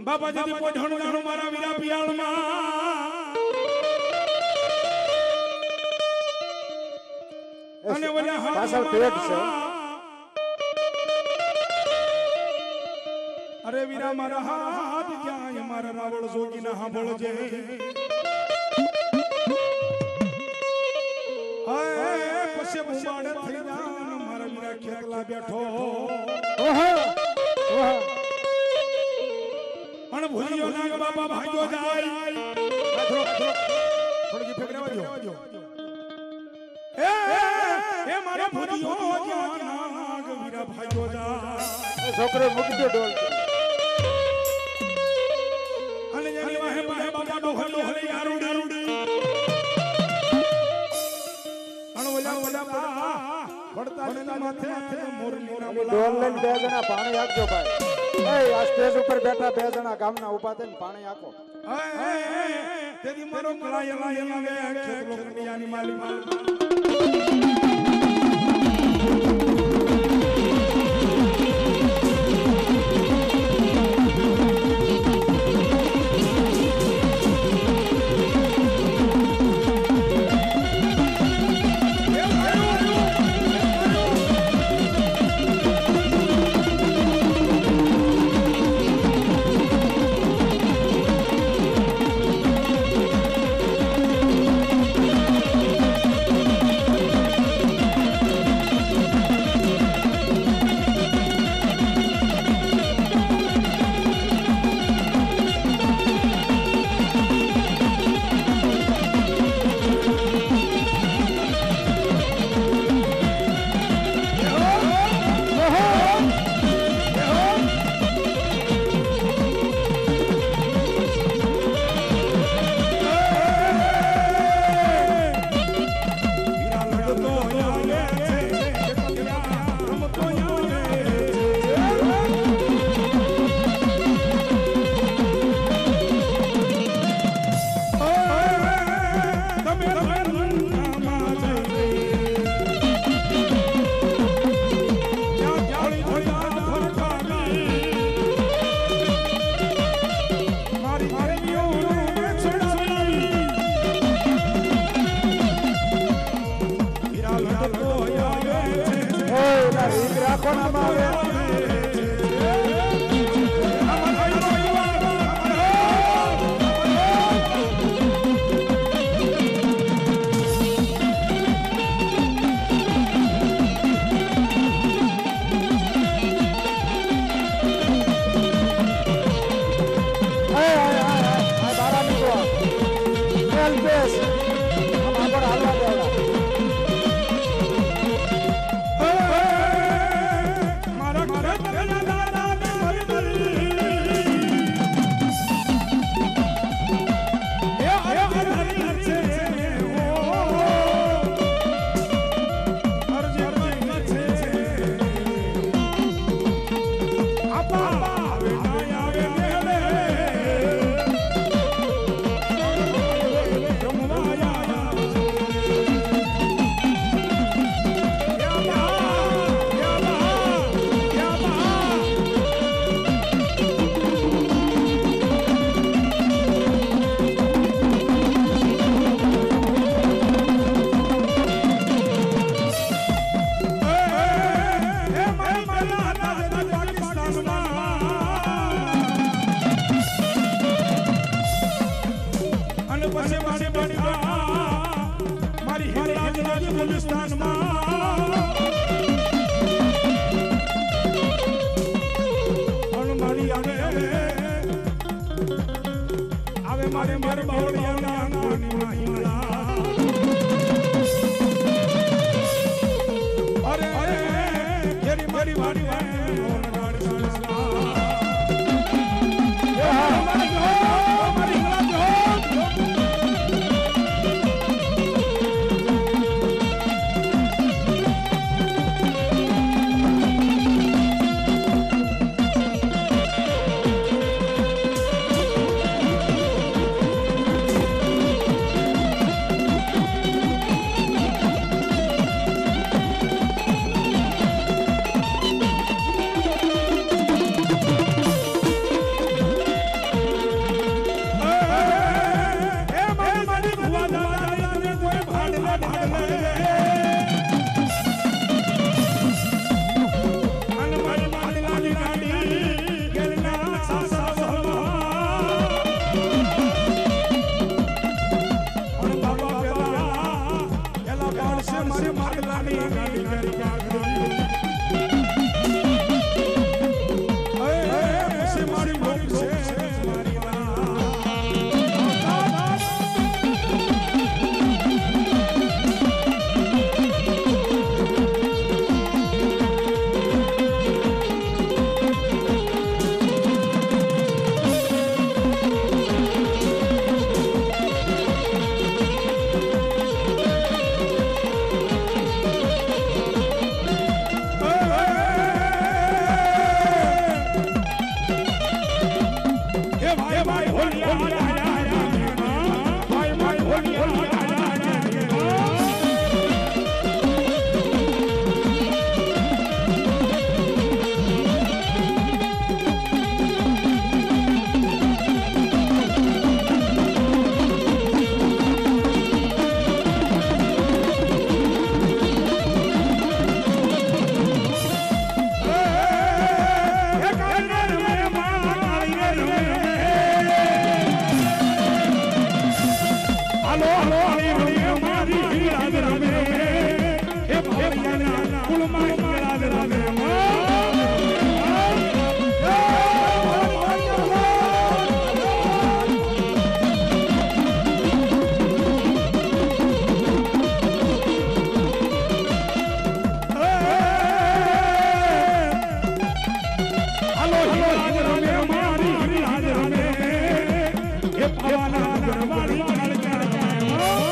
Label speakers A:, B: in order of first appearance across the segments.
A: બાપા જદી પોઢણ જાણું મારા વીરા પિયાળમાં અને ઓલા
B: પાછળ પેટ છે
A: અરે વીરા મારા હાથ ક્યાં મારા રાવળ જોગી ના સાંભળ છે આય પછી બુમાડે થઈ જા મારા વીરા ખેતલા બેઠો અને ભૂલ્યો ના બાપા ભાગ્યો જાય થોડી ફેકરાવા જો એ મારા ભૂલ્યો નાગ વીરા ભાગ્યો જાય
B: છોકરો મૂકી દો ડોલ
A: અને જેની વાહે બાપા ડોહલો હલે આરુડી અને ઓલા પડતા લેના માથે મોરલી ના
B: ડોલ લઈને બે જણા પાણી આપજો ભાઈ એ આ સ્ટેજ ઉપર બેઠા બે જણા ગામના ઊભા થઈને પાણી આપો
A: તેદી મારો કળાયલા આવે ખેતલો કંડિયાની માલી હાલો હાલો રમે મારી હિંગળાજ રમે એ ભાવરિયાના કુળમાં હિંગળાજ રમે Oh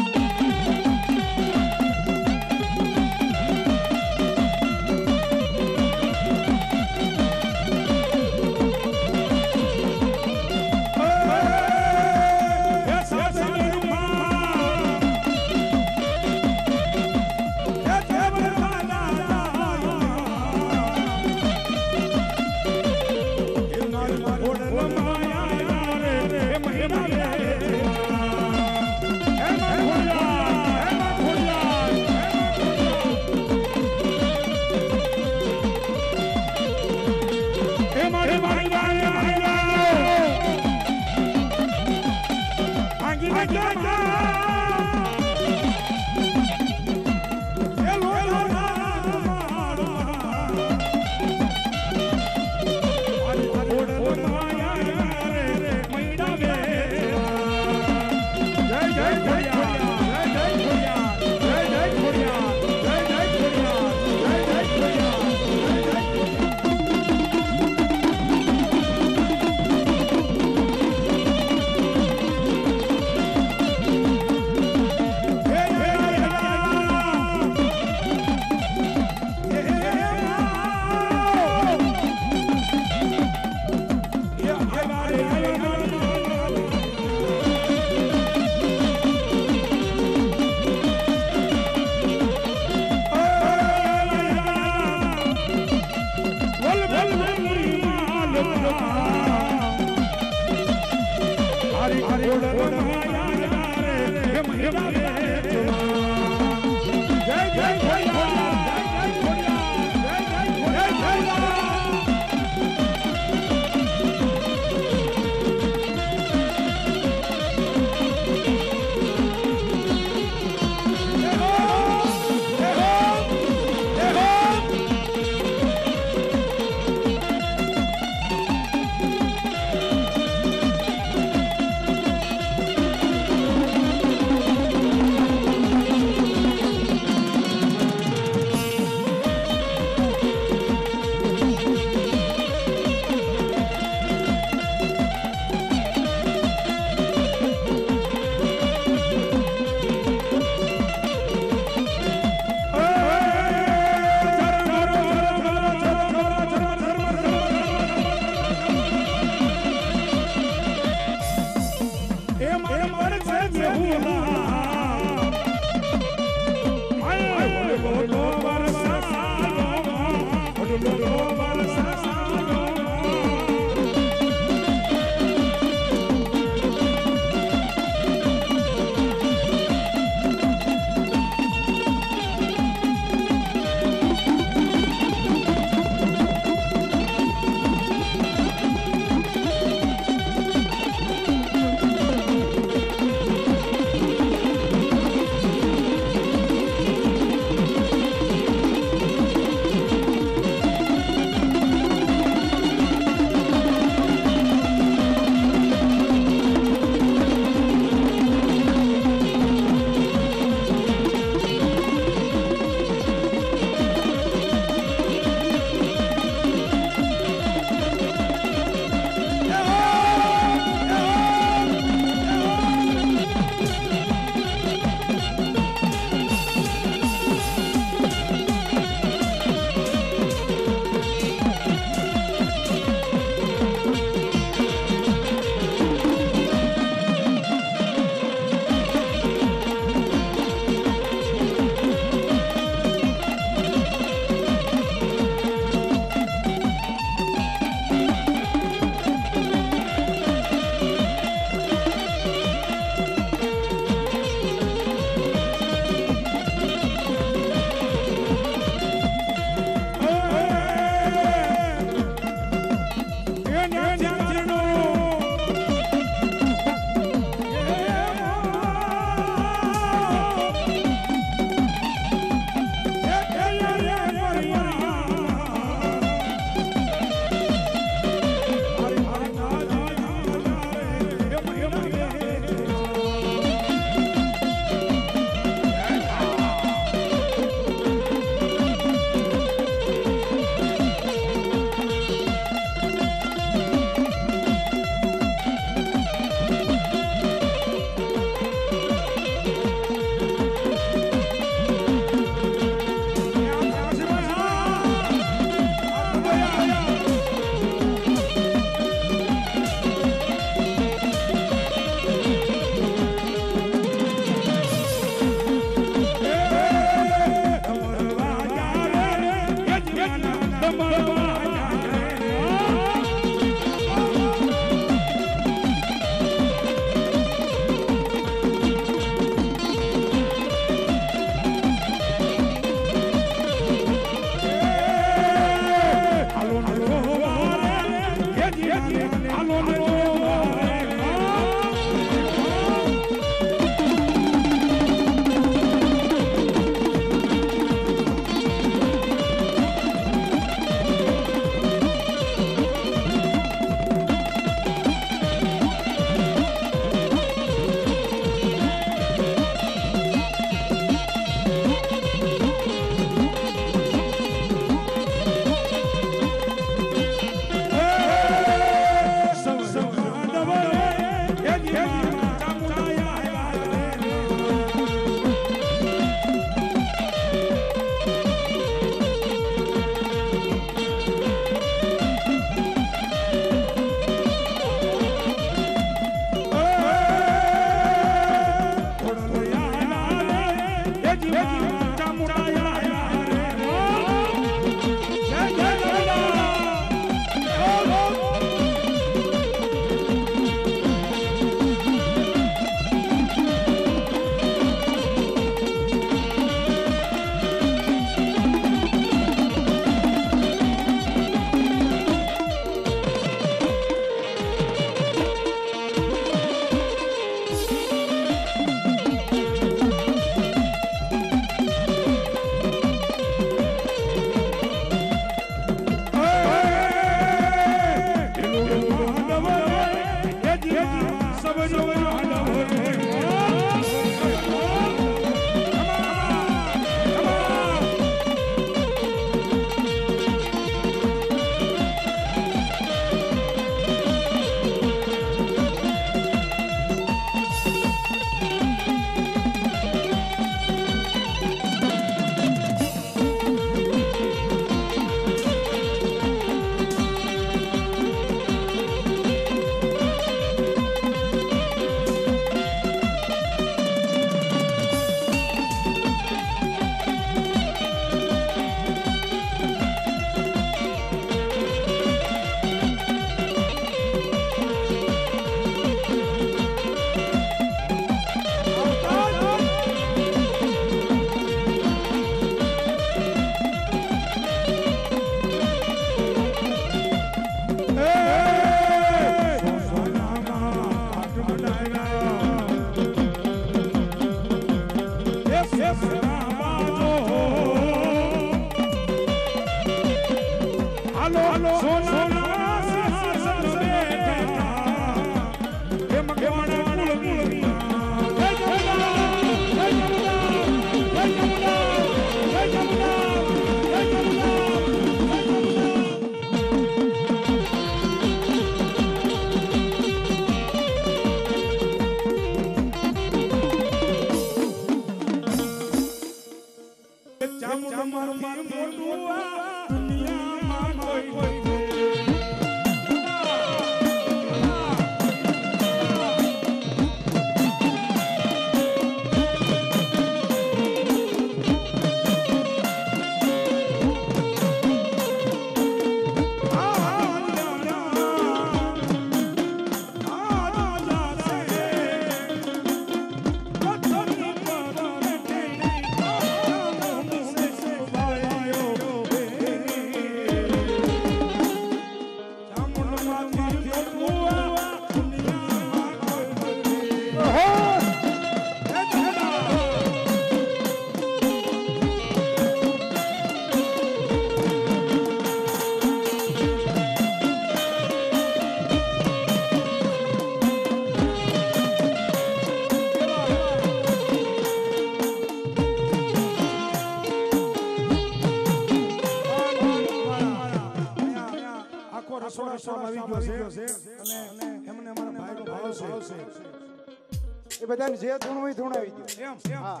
B: એ બધાને જે ધૂણ હોય ધૂણ આવી ગયું હા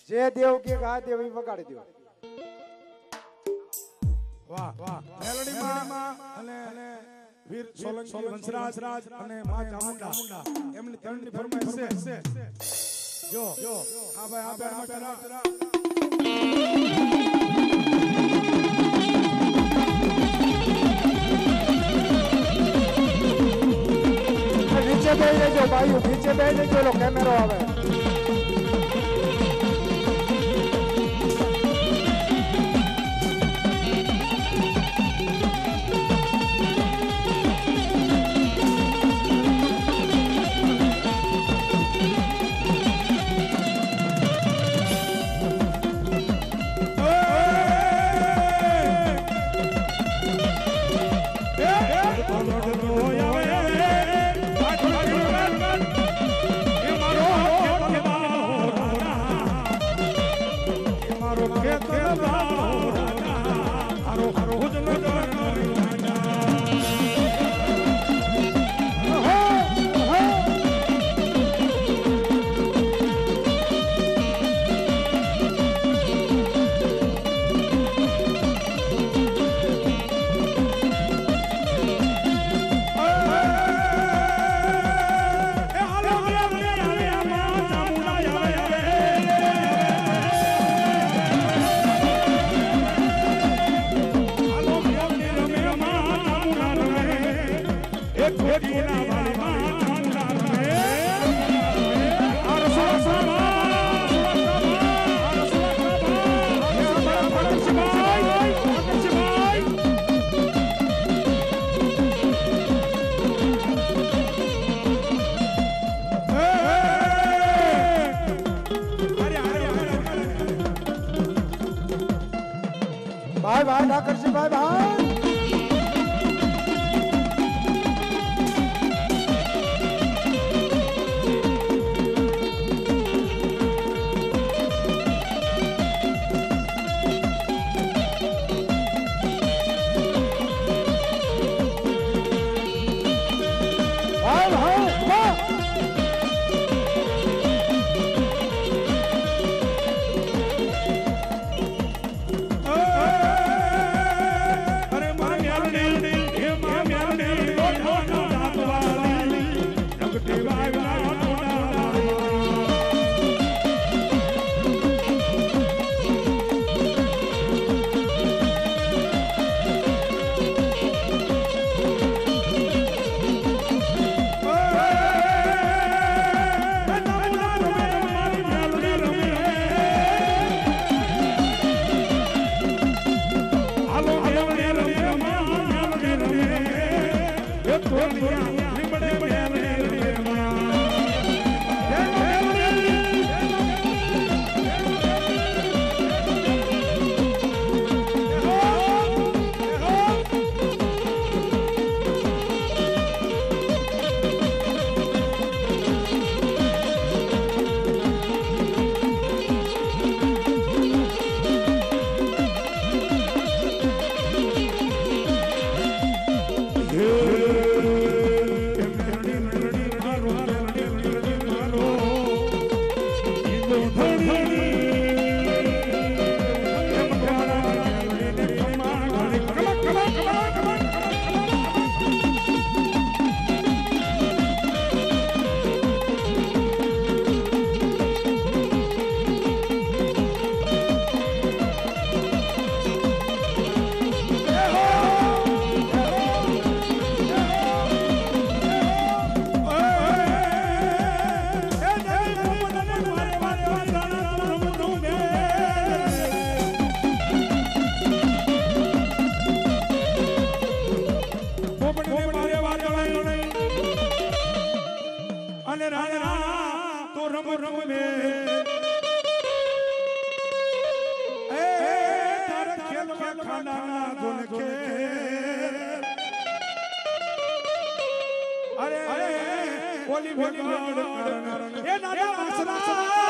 B: જે દેવ કે આ દેવ એ વગાડી દો
A: વાહ વાહ મેલડીમાં અને વીર સોલંકી વંશરાજ અને મા ચામુંડા એમની ત્રણની ફરમાઈશ છે જો હા ભાઈ આ પેરા
B: નીચે બેસી લેજો ભાઈઓ નીચે બેસી લેજો લો કેમેરો આવે भाई भाई ठाकर भाई भाई
A: અને રાણા તો રમ રમ મે એ તારા ખેલ ખાના જોન કે અરે ઓલી વગડ એ નાના માસરા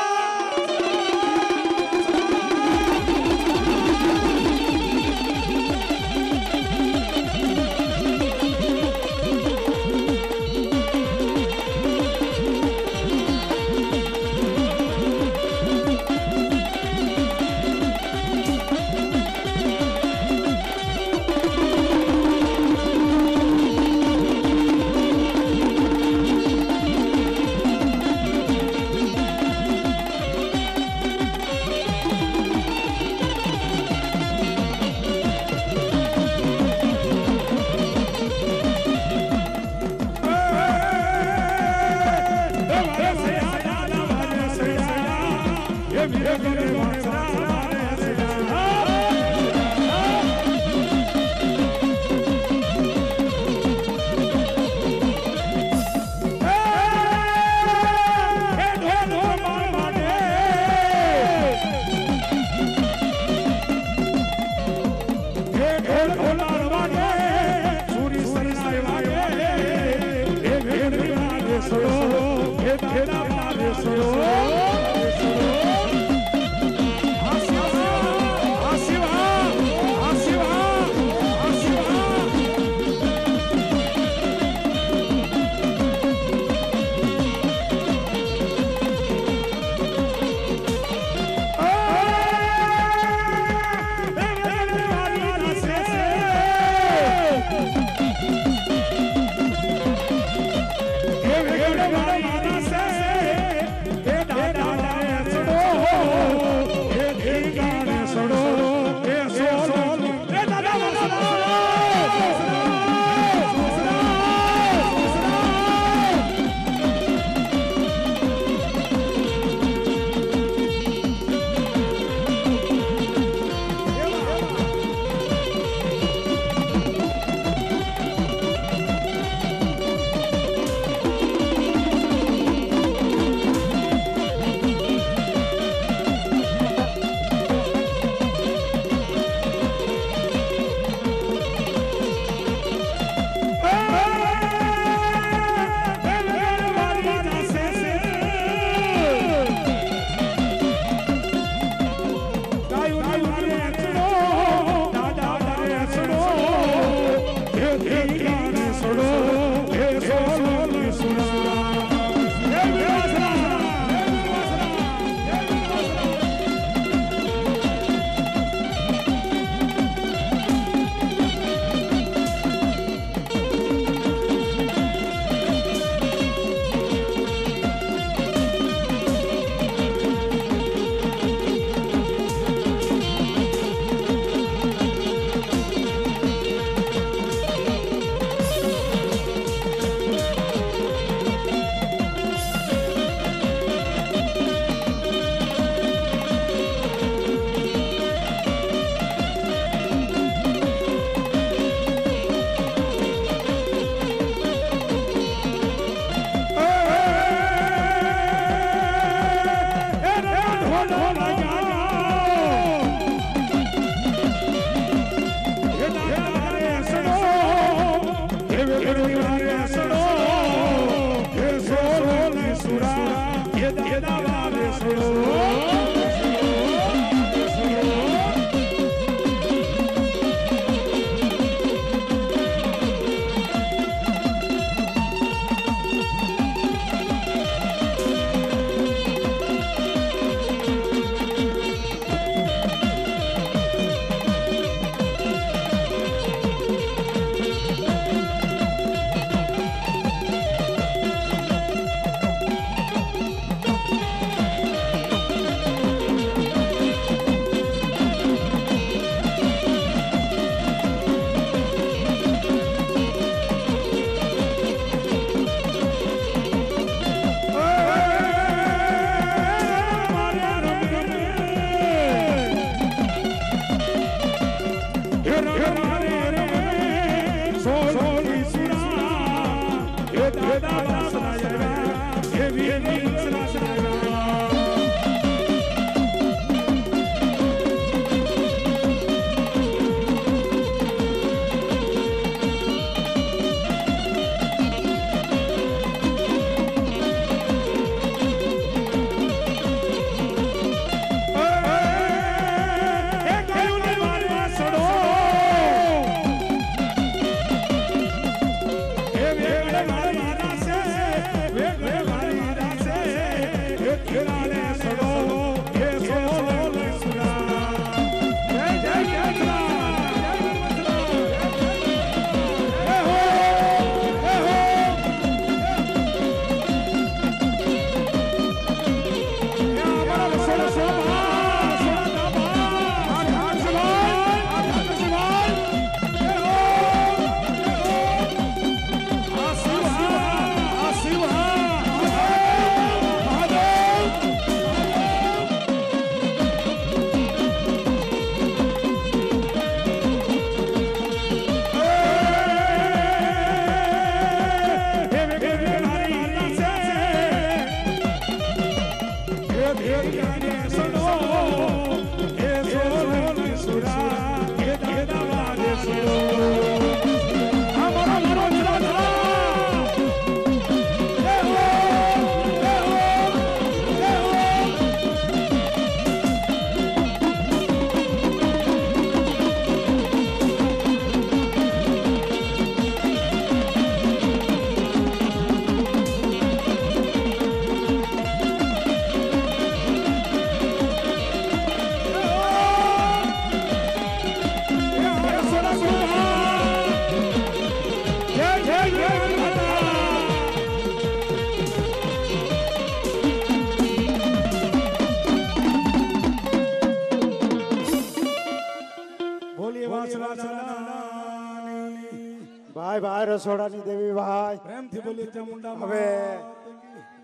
B: ભાઈ ભાઈ રસોડાની દેવી ભાઈ
A: પ્રેમથી બોલીએ ચામુંડા
B: હવે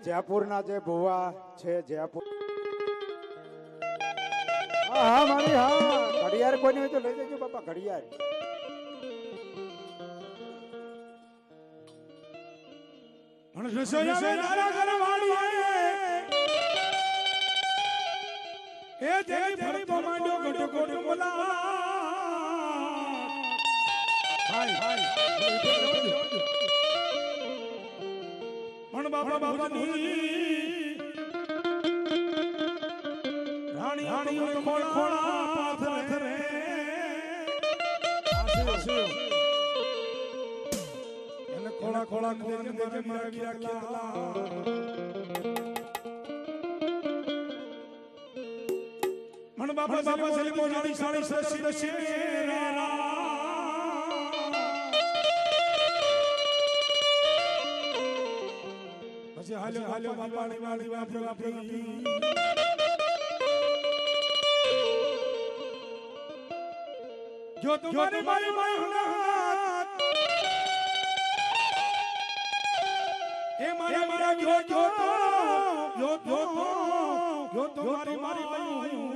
B: જયપુરના જે ભુવા છે જયપુર હા હા મારી હા ઘડિયાળ કોઈની હોય તો લઈ જજો બાપા ઘડિયાળ
A: બાબા બાબા રાણી રાણી ખોળા પાથરે એને ખોળા ખોળા કરીને મારે વીરા કેટલા મન બાબા બાબા સલીમો જાણી સાણી સસી દશેરા પછી હાલ્યો હાલ્યો બાપાની વાળી વાપરી જો તમારી મારી મારી એ મારા મારા જો જો જો જો જો તમારી મારી મારી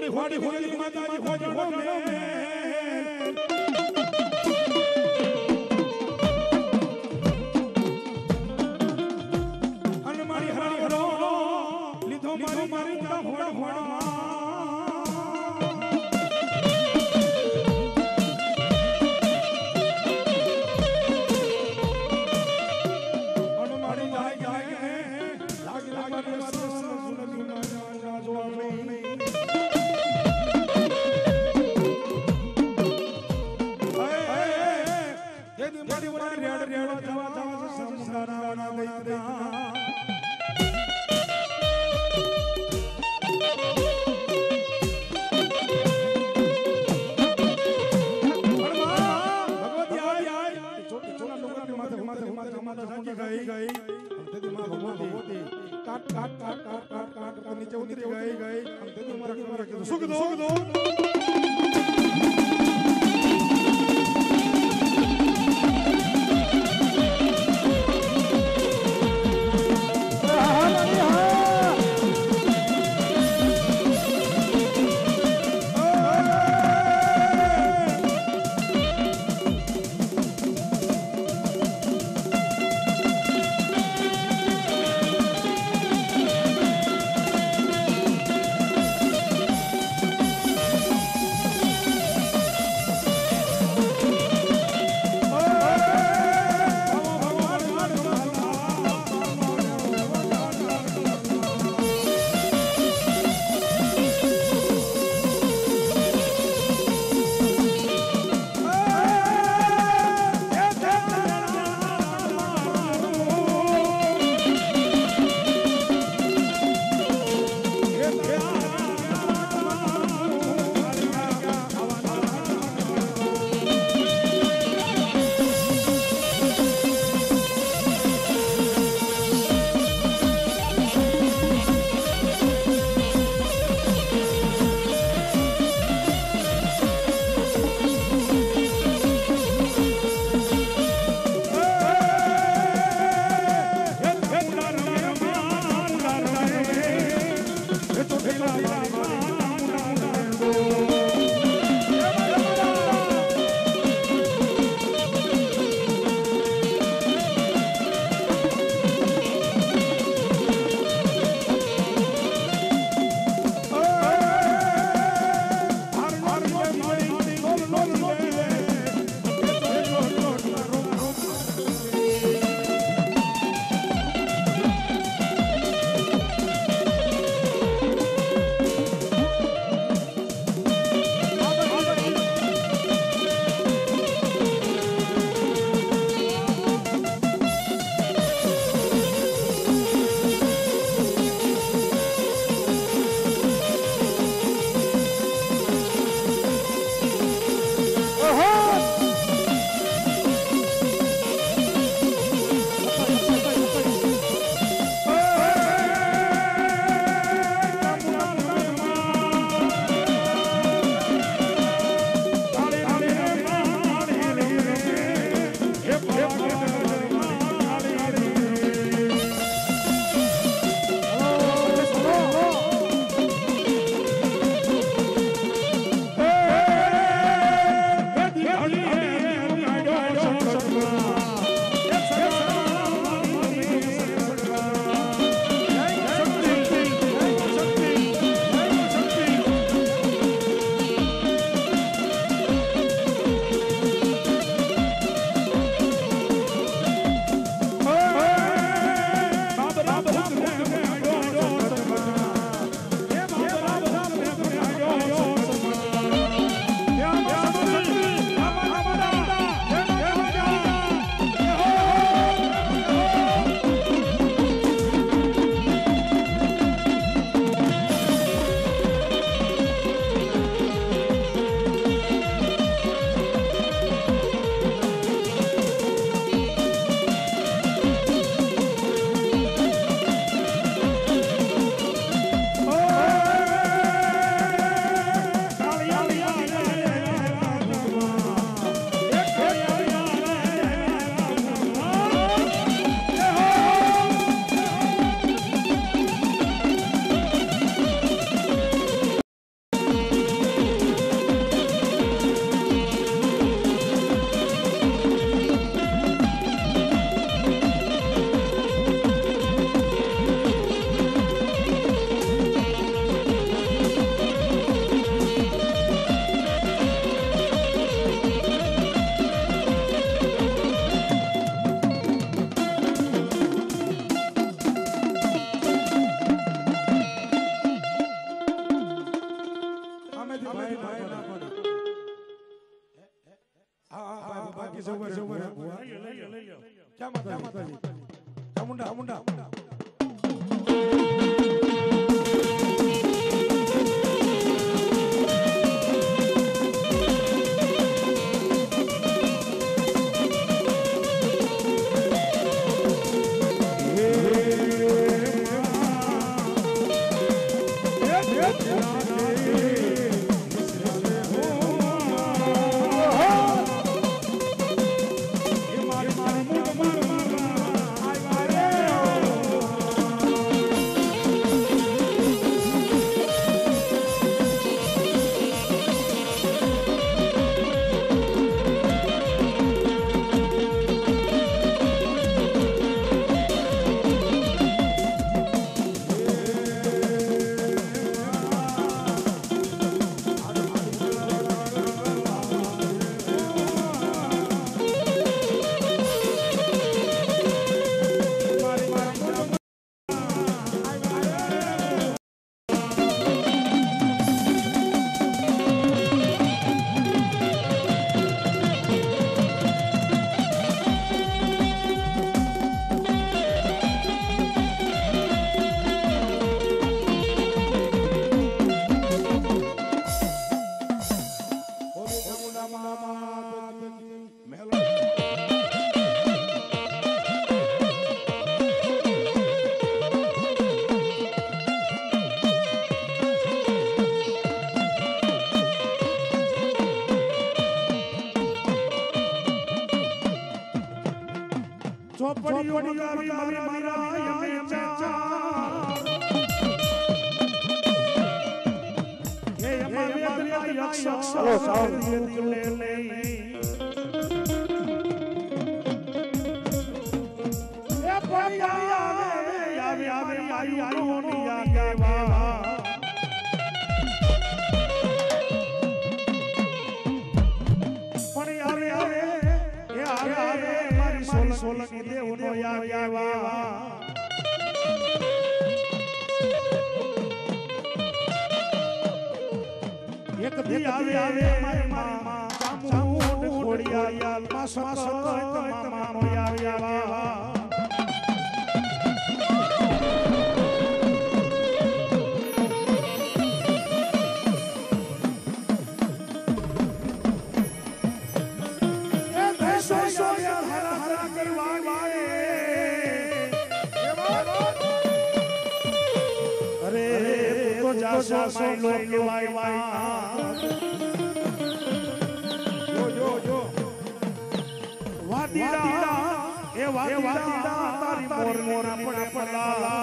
A: વાડી વાડી હોડી માતાજી હોડો મે અન મારી હરી હરો લીધો મારી મારી હોડ હોડ नीचे उतरी गई सुख दो ભાઈ ના પડે હા બાકી સૌ લઈ લો ક્યાં માતાજી ચામુંડા ચોપડીઓ ગાવી મારા યમે ચાર એ યમા વેદના યક્ષ લે લે એ પડિયા આવે આયુ નિયા કેવા સોલંકી દેવનો આવ્યા એક દી આવે મારી માં ચામુંડ ખોડિયા માસ મામો આવ્યા જાસો લોક વાય જો વાદીડા એ વાદીડા તારી મોર પડે પડલા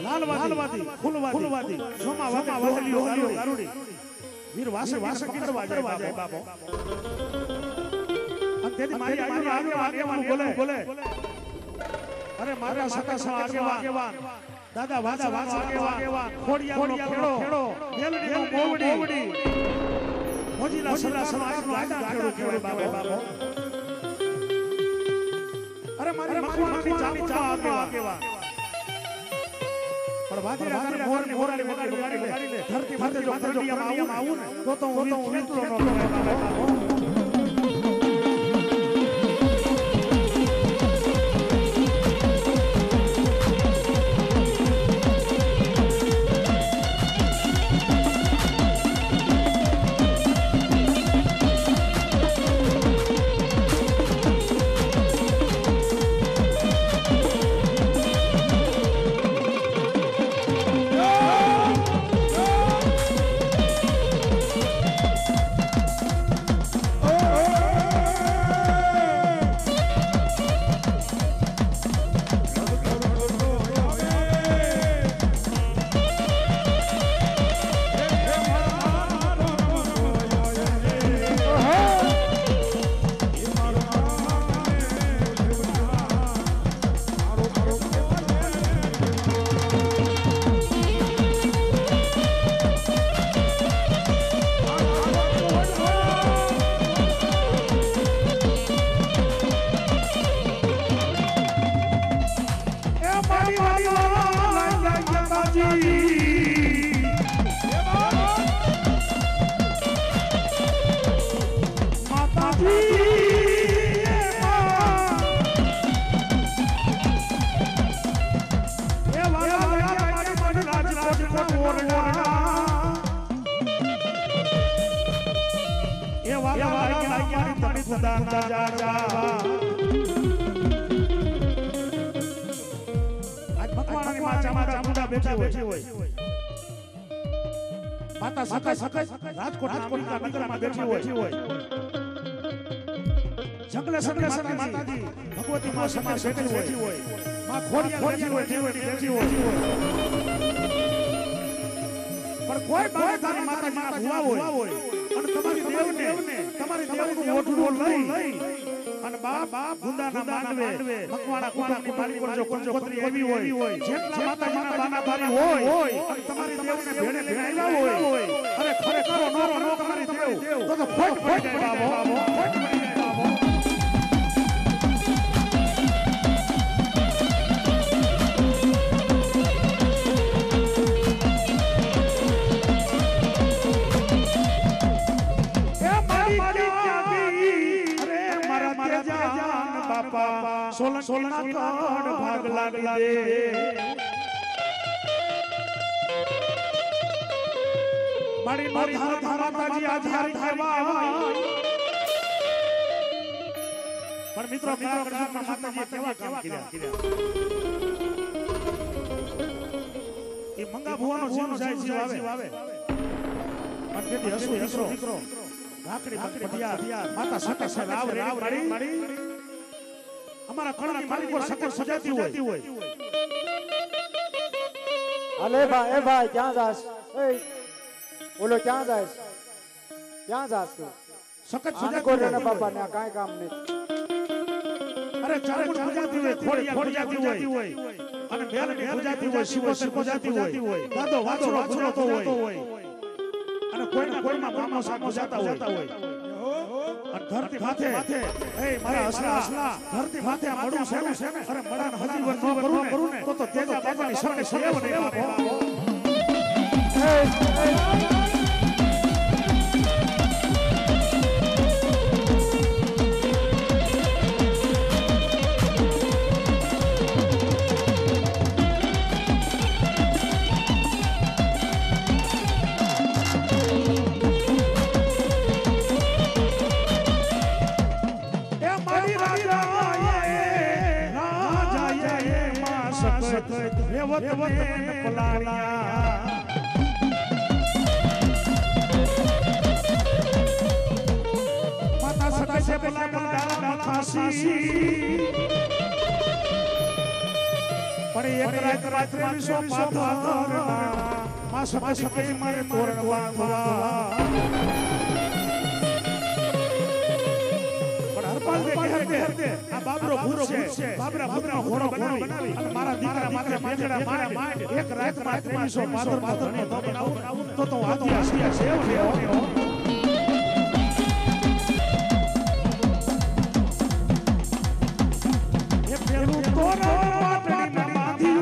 A: લાલવાદી ફૂલવાદી સોમા વાલી ગારુડી વીર વાસે કિડવા જાય બાપો અને તેની મારી આગેવાન બોલે અરે મારા સકા આગેવાન દાદા વાસા આગેવાન ખોડિયાનો ખેડો મેલડીનો મોવડી મોજીલા સલા ગાડા ખેડો બાબો અરે મારી મખવાની ચામુંડા આગેવાન પણ વાદીરા મોરલી વગાડી લે ધરતી માથે જો પરડિયામાં આવું ને તો હું વીતલો ન કરાય બાબો ખુદાના જાડવા આજ મકવાણાની માં ચામડા મુંડા બેઠી હોય માતા સકાય રાજકોટના નગરમાં બેઠી હોય જંગલે માતાજી ભગવતી માં સમાજ બેઠી હોય માં ખોડિયા બેઠી હોય પણ કોઈ બાળકાની માતાજીના ભુવા હોય અને તમારી દેવનું ઓઢું લઈ અને બાપ ગુંદાના માંડવે મકવાણા કુટુંબની માલિકો જો કંકોત્રી આવી હોય જેટલા માતાજીના બાના બારી હોય અને તમારી દેવને ભેડે લઈને આવ્યા હોય અરે ખરેખર નો તમારી દેવ તો ખોટ પડી જાય બાબો ખોટ પડી જાય બાબો સોલન કાન ભાગ લાગી દે મારી માતાજી આધારી થવા પણ મિત્રો માતાજી કેવા કામ કર્યા એ મંગા ભુવાનો જીવ જાય જીવ આવે અને તેથી હસુ દીકરો રાખડી પટિયા માતા સકા રાવ મારી અમારા કણની માલિકો સકર સજાતી હોય
B: અલે ભાઈ ક્યાં જાસ એ બોલો ક્યાં જાસ તું
A: સકર
B: સજાતી કોરેના બાપા ને કાઈ કામ નહીં
A: અરે ચારે સજાતી હોય ખોડિયા સજાતી હોય અને બેલની સજાતી હોય શિવો સજાતી હોય દાદો વાછડો સજાતો હોય અને કોઈમાં મામા સામો જાતા હોય ધરતી માથે એ મારા હસલા ધરતી માથે આ મળું છે ને અરે મડાન હજી વર ન કરું ને તો તેજા બાપાની સકે સેવ નહીં બાપો માતા સકાય છે પલાણા ખાસી પણ એક રાત્રે વિસો પાથરના માં સકાય કઈ મારે તોરણ વાંધવા આ બાબરો ભૂરો છે બાબરા ભૂરો ઘોડો બનાવી અને મારા દીકરા માથે બેજડા માંડ એક રાત વિસો પાથરનો તો બનાવું તો આથી આસિયા સેવ લેવો એ પેલું તોરણ પાટડીમાં બાંધી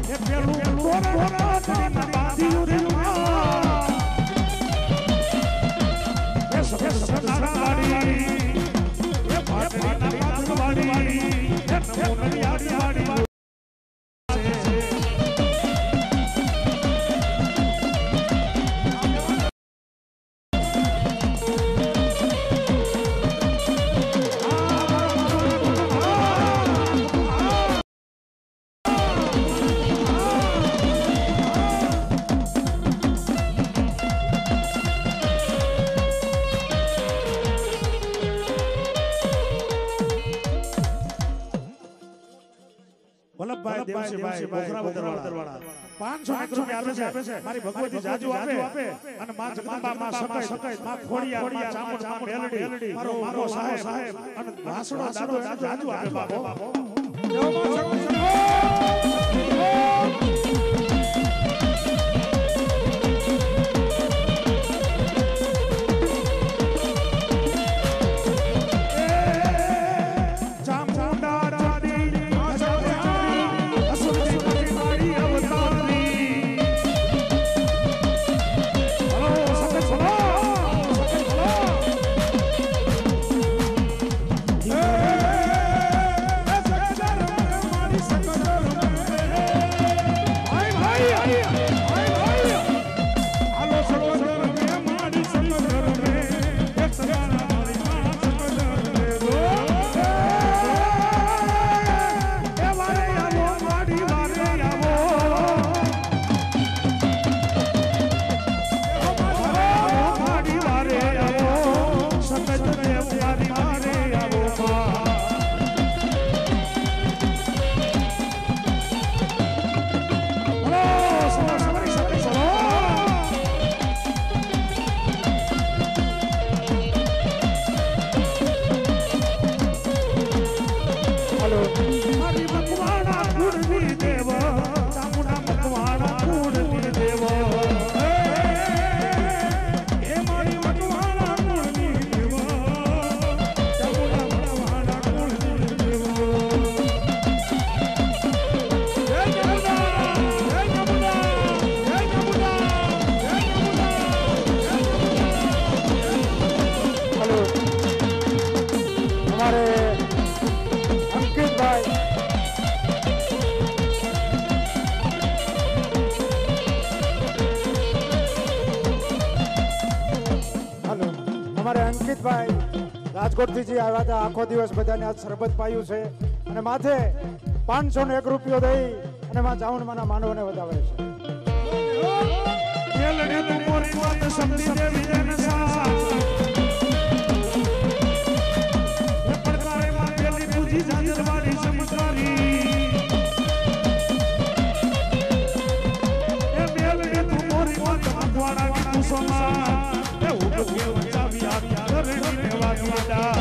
A: એ પેલું તોરણ પાટડીમાં બાંધી વલ્લભભાઈ દેવસીભાઈ બોખરા બદરવાળા 500 રૂપિયા આપે છે મારી ભગવતી જાજુ આપે અને માં જગદંબા માં સકાય માં ખોડિયા માં ચામડ માં મેલડી મારો સાહેબ અને વાસણો દાદો જાજુ આપે બાપો
B: ભાઈ રાજકોટથી જે આવ્યા હતા આખો દિવસ બધાને આજ શરબત પાયું છે અને માથે 501 રૂપિયો દઈ અને માં ચાવણમાંના માનવને વધાવે છે.
A: લડે તું મોરી વાત સમજી દે વિજયને સા એ પડકારે માં પેલી પૂજી જાજરવાડી સમકારી એ મેલડે તું મોરી વાત મકવાડા કી સોના એ ઉગ કે વચાવી આવી કરણી ને વાગીડા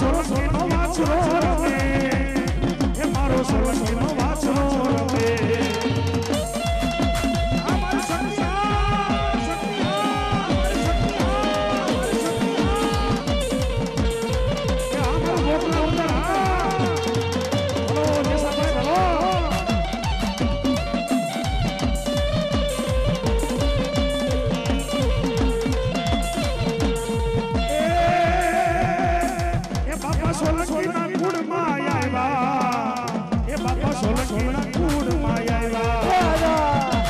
A: સોલંકીનો વાછરો રમે એ મારો સોલંકીનો વાછરો રમે આ મારી સખિયા એ આ મારો ગોકળો ઉંદર બોલો જેસાભાઈ બોલો સોલંકીના કુળમાં આવ્યા એ બાપા સોલંકીના કુળમાં આવ્યા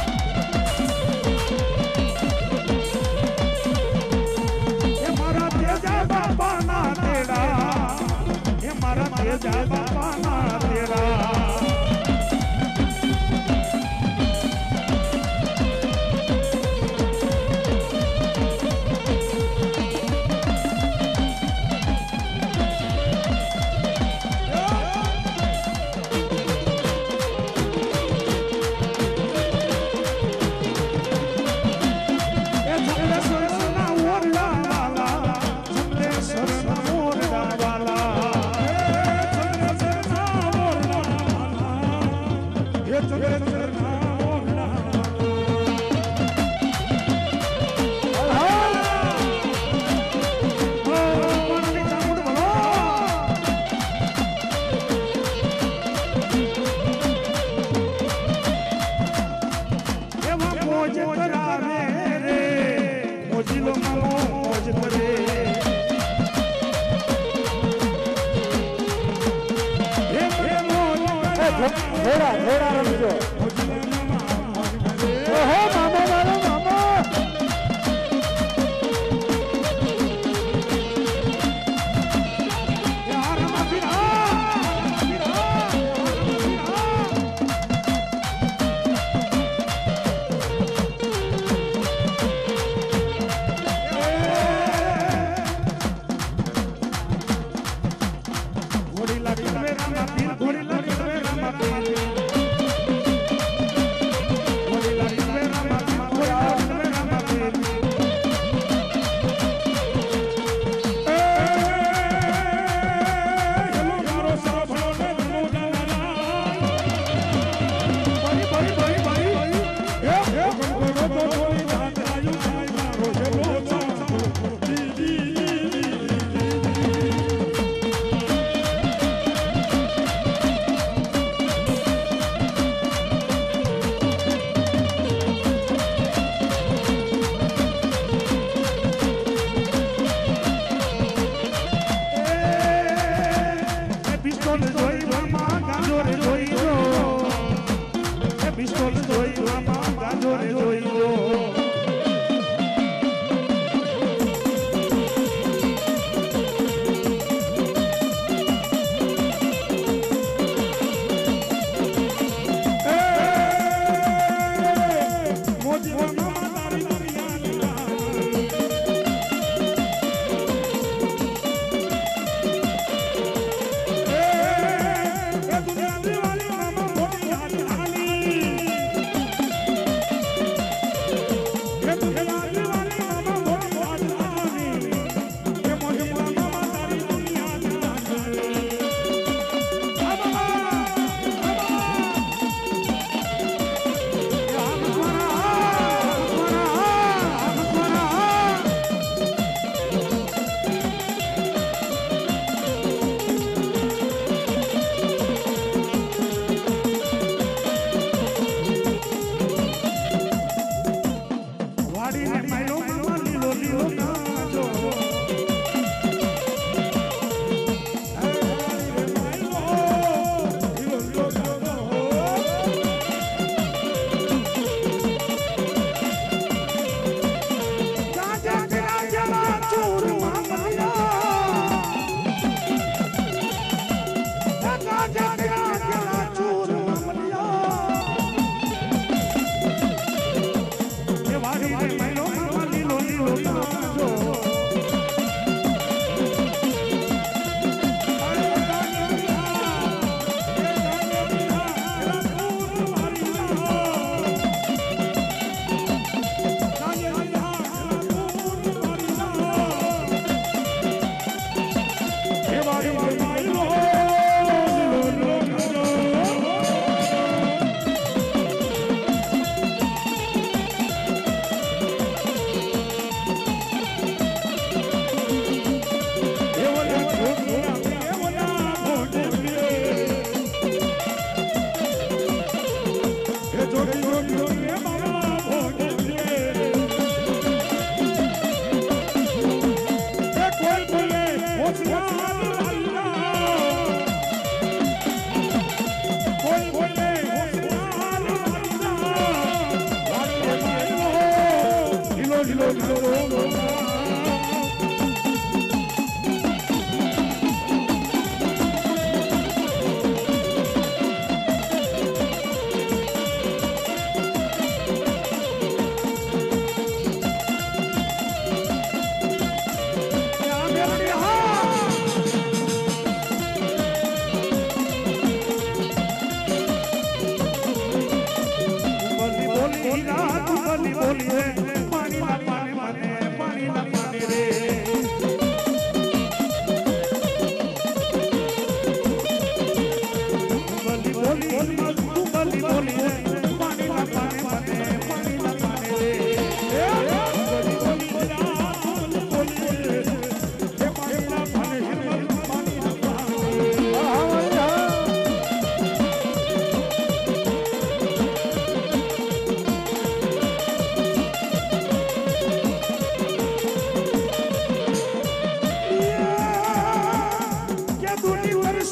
A: એ મારા તેજા બાપાના તેડા એ મારા તેજા બાપાના તેડા
B: ઘોડા રમજો ઓહો મામો મારો મામો
A: યાર મફિરા ઘોડી લાગી રામા પીર ઘોડી લાગી રામા પીર ઘોડી લાગી રામા પીર હેલો મારો સાફળો ને મોડા ભાઈ હે ગણગણો તો થોડી જાત આયુ ભાઈ મારો હેલો સાફળો જી પિસ્તોલ જોઈ મામા ગાંજો રે જોઈ જો એ પિસ્તોલ જોઈ મામા ગાંજો રે જોઈ જો મોજી મામા તારી દુનિયા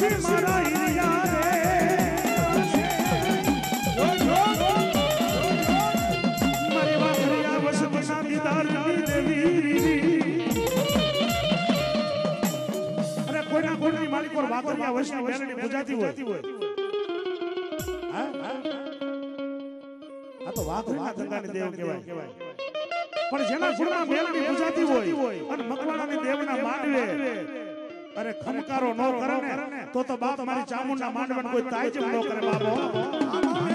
A: આવશે મારા હિરિયા રે મારી વાઘરિયા વસતીના દીદારની દેવી અરે કોઈના કોઈની માલિક પર વાઘરિયા વસતી મેલડી પૂજાતી હોય આ તો વાઘરિયા ધંધાની દેવ કહેવાય પણ જેના ગુણમાં મેલડી પૂજાતી હોય અને મકવાણાની દેવના માંડવે અરે ખમકારો નો કરે ને તો બાપ મારી ચામુંડા માંડવાને કોઈ તાય જ ન કરે બાપો